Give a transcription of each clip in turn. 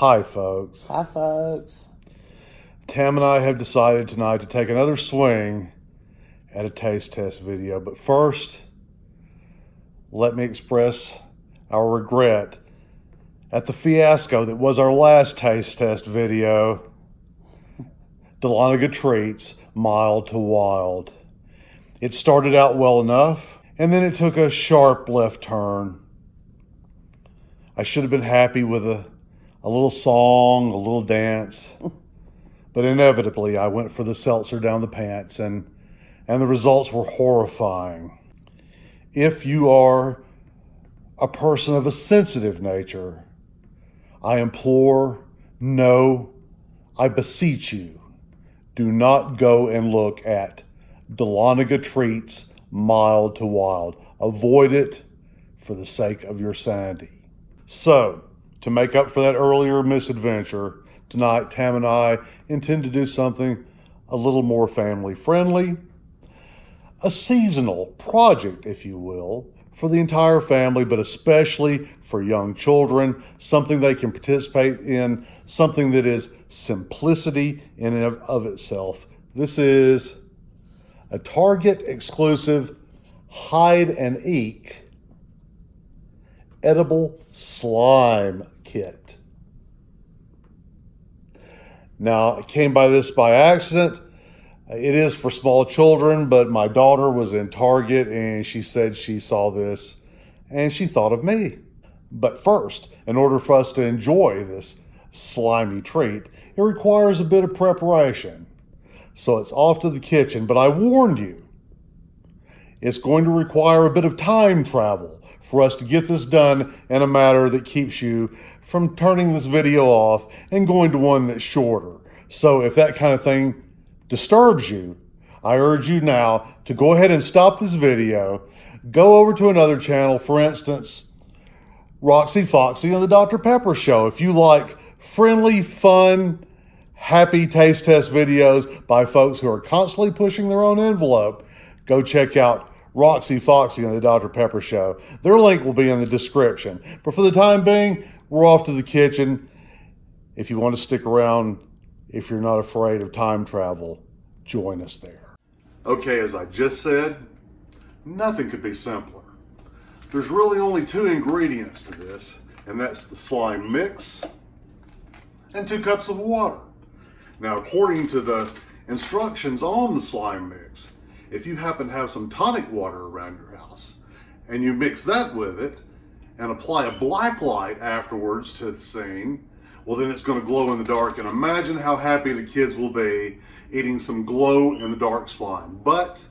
Hi, folks. Hi, folks. Tam and I have decided tonight to take another swing at a taste test video. But first, let me express our regret at the fiasco that was our last taste test video, Dahlonega Treats Mild to Wild. It started out well enough, and then it took a sharp left turn. I should have been happy with a little song, a little dance, but inevitably I went for the seltzer down the pants, and the results were horrifying. If you are a person of a sensitive nature, I implore, no, I beseech you, do not go and look at Dahlonega Treats Mild to Wild. Avoid it for the sake of your sanity. So, to make up for that earlier misadventure, tonight Tam and I intend to do something a little more family friendly, a seasonal project, if you will, for the entire family, but especially for young children, something they can participate in, something that is simplicity in and of itself. This is a Target exclusive hide and eek edible slime kit. Now, I came by this by accident. It is for small children, but my daughter was in Target and she said she saw this and she thought of me. But first, in order for us to enjoy this slimy treat, it requires a bit of preparation. So it's off to the kitchen, but I warned you, it's going to require a bit of time travel for us to get this done in a manner that keeps you from turning this video off and going to one that's shorter. So if that kind of thing disturbs you, I urge you now to go ahead and stop this video, go over to another channel, for instance, Roxy Foxy on the Dr. Pepper Show. If you like friendly, fun, happy taste test videos by folks who are constantly pushing their own envelope, go check out Roxy Foxy on the Dr. Pepper Show. Their link will be in the description. But for the time being, we're off to the kitchen. If you want to stick around, if you're not afraid of time travel, join us there. Okay, as I just said, nothing could be simpler. There's really only two ingredients to this, and that's the slime mix and 2 cups of water. Now, according to the instructions on the slime mix, if you happen to have some tonic water around your house and you mix that with it and apply a black light afterwards to the scene, well, then it's going to glow in the dark. And imagine how happy the kids will be eating some glow in the dark slime. But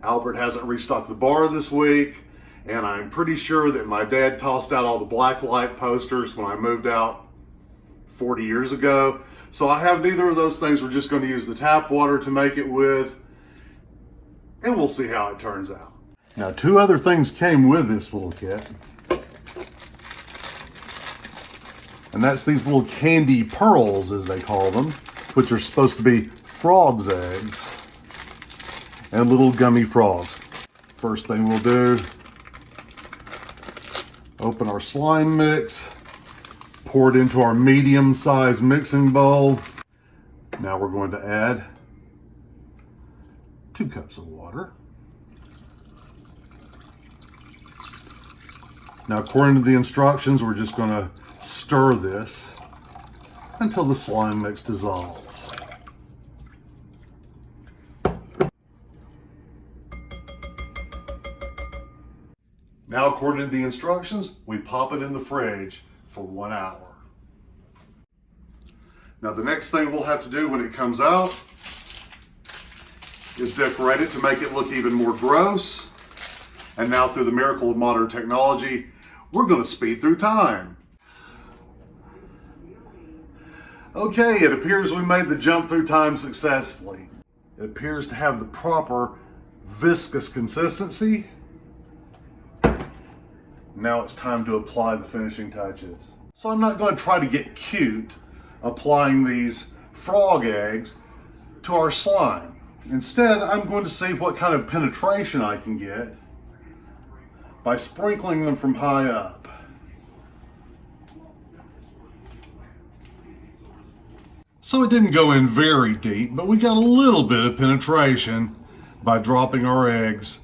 Albert hasn't restocked the bar this week, and I'm pretty sure that my dad tossed out all the black light posters when I moved out 40 years ago. So I have neither of those things. We're just going to use the tap water to make it with, and we'll see how it turns out. Now, 2 other things came with this little kit. And that's these little candy pearls, as they call them, which are supposed to be frog's eggs and little gummy frogs. First thing we'll do, open our slime mix, pour it into our medium-sized mixing bowl. Now we're going to add 2 cups of water. Now, according to the instructions, we're just going to stir this until the slime mix dissolves. Now, according to the instructions, we pop it in the fridge for 1 hour. Now, the next thing we'll have to do when it comes out is decorate it to make it look even more gross. And now, through the miracle of modern technology, we're going to speed through time. Okay, it appears we made the jump through time successfully. It appears to have the proper viscous consistency. Now it's time to apply the finishing touches. So I'm not going to try to get cute applying these frog eggs to our slime. Instead, I'm going to see what kind of penetration I can get by sprinkling them from high up. So it didn't go in very deep, but we got a little bit of penetration by dropping our eggs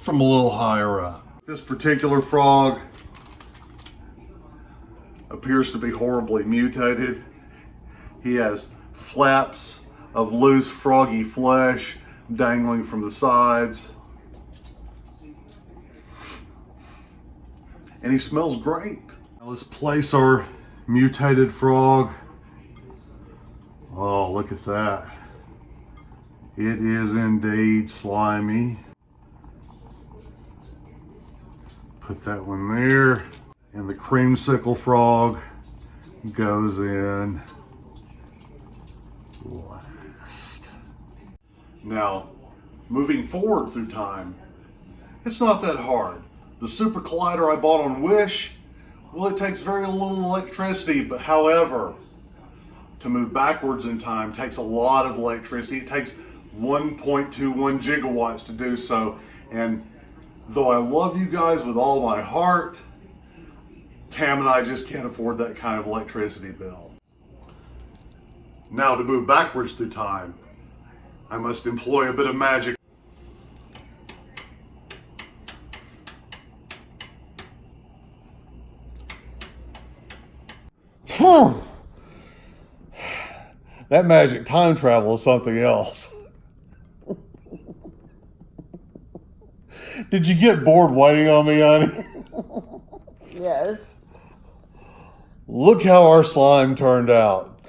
from a little higher up. This particular frog appears to be horribly mutated. He has flaps of loose froggy flesh dangling from the sides. And he smells great. Now let's place our mutated frog. Oh, look at that. It is indeed slimy. Put that one there. And the creamsicle frog goes in last. Now, moving forward through time, it's not that hard. The super collider I bought on Wish, well, it takes very little electricity, but however, to move backwards in time takes a lot of electricity. It takes 1.21 gigawatts to do so. And though I love you guys with all my heart, Tam and I just can't afford that kind of electricity bill. Now to move backwards through time, I must employ a bit of magic. That magic time travel is something else. Did you get bored waiting on me, honey? Yes. Look how our slime turned out.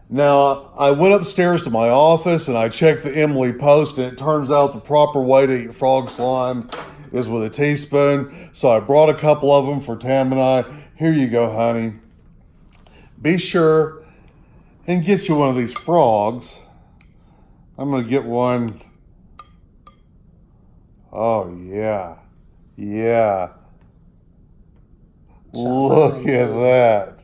Now, I went upstairs to my office and I checked the Emily Post, and it turns out the proper way to eat frog slime is with a teaspoon. So I brought a couple of them for Tam and I. Here you go, honey. Be sure and get you one of these frogs. I'm going to get one. Oh, yeah. Yeah. Look at that.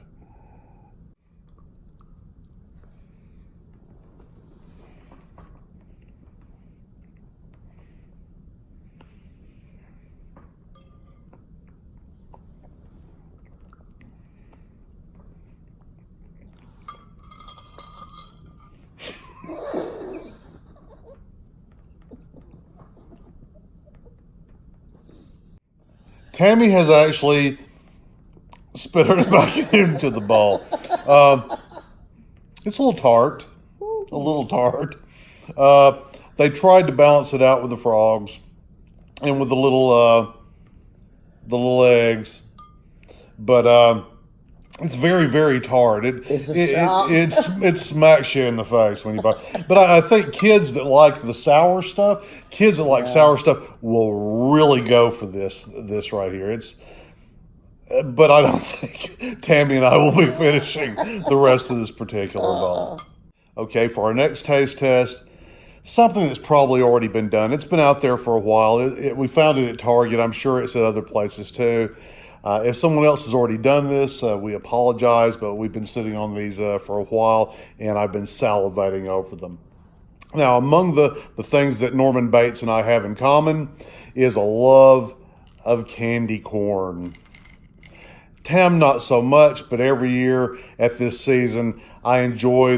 Tammy has actually spit it back into the bowl. It's a little tart. A little tart. They tried to balance it out with the frogs and with the little eggs, but it's very, very tart. It smacks you in the face when you buy. But I think kids that like the sour stuff, sour stuff will really go for this right here. But I don't think Tammy and I will be finishing the rest of this particular bowl. Okay, for our next taste test, something that's probably already been done. It's been out there for a while. We found it at Target. I'm sure it's at other places too. If someone else has already done this, we apologize, but we've been sitting on these for a while, and I've been salivating over them. Now, among the things that Norman Bates and I have in common is a love of candy corn. Tam, not so much, but every year at this season, I enjoy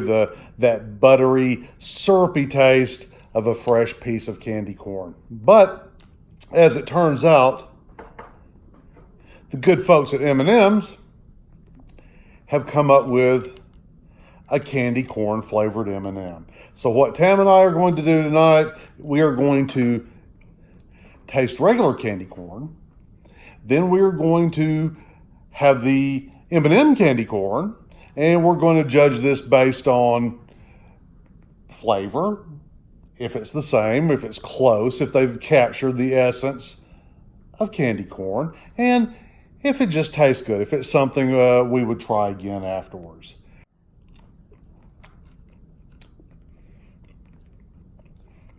that buttery, syrupy taste of a fresh piece of candy corn. But, as it turns out, the good folks at M&ms have come up with a candy corn flavored M&M. So what Tam and I are going to do tonight, we are going to taste regular candy corn. Then we are going to have the M&M candy corn, and we're going to judge this based on flavor, if it's the same, if it's close, if they've captured the essence of candy corn, and if it just tastes good, if it's something we would try again afterwards.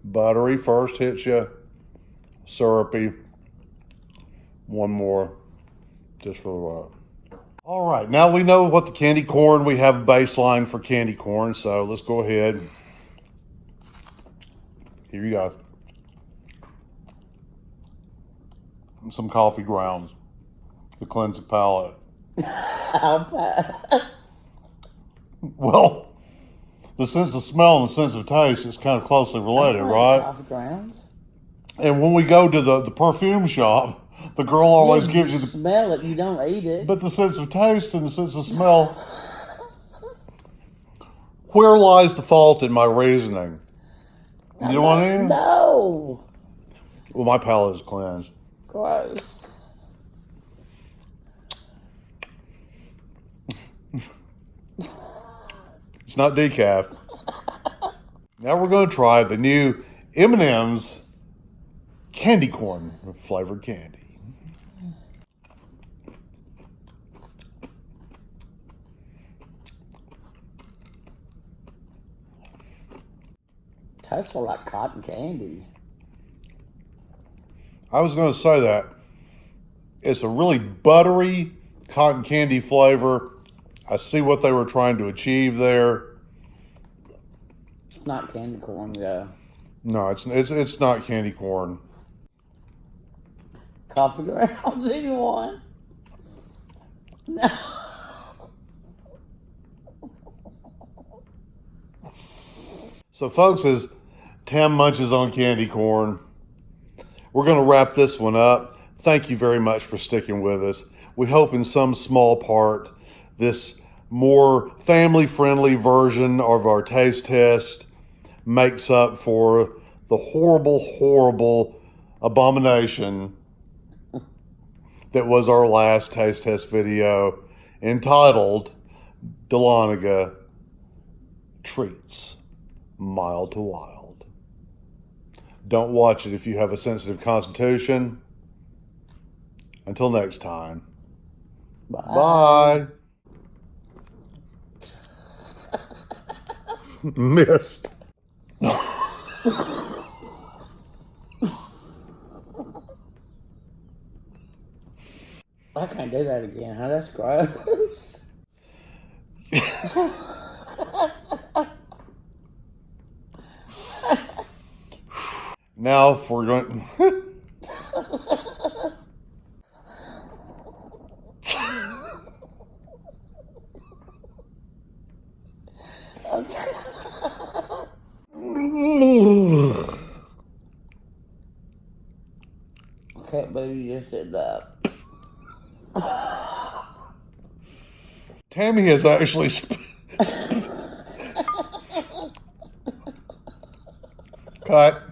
Buttery first hits you, syrupy. One more, just for All right, now we know what the candy corn, we have a baseline for candy corn, so let's go ahead. Here you go. Some coffee grounds to cleanse the palate. I'll pass. Well, the sense of smell and the sense of taste is kind of closely related, right? Coffee grounds. And when we go to the perfume shop, the girl always gives you the smell it. You don't eat it. but the sense of taste and the sense of smell. Where lies the fault in my reasoning? You know what I mean? No. Well, my palate is cleansed. Gross. It's not decaf. Now we're going to try the new M&ms candy corn flavored candy. Tastes like cotton candy. I was going to say that. It's a really buttery cotton candy flavor. I see what they were trying to achieve there. It's not candy corn, though. No, it's not candy corn. Coffee grounds, anyone? No. So, folks, as Tam munches on candy corn, we're going to wrap this one up. Thank you very much for sticking with us. We hope in some small part this more family-friendly version of our taste test makes up for the horrible, horrible abomination that was our last taste test video entitled Dahlonega Treats Mild to Wild. Don't watch it if you have a sensitive constitution. Until next time. Bye. Bye. Missed. I can't do that again, huh? That's gross. Now, if we're going. I can't believe you just did that. Tammy has actually. Cut.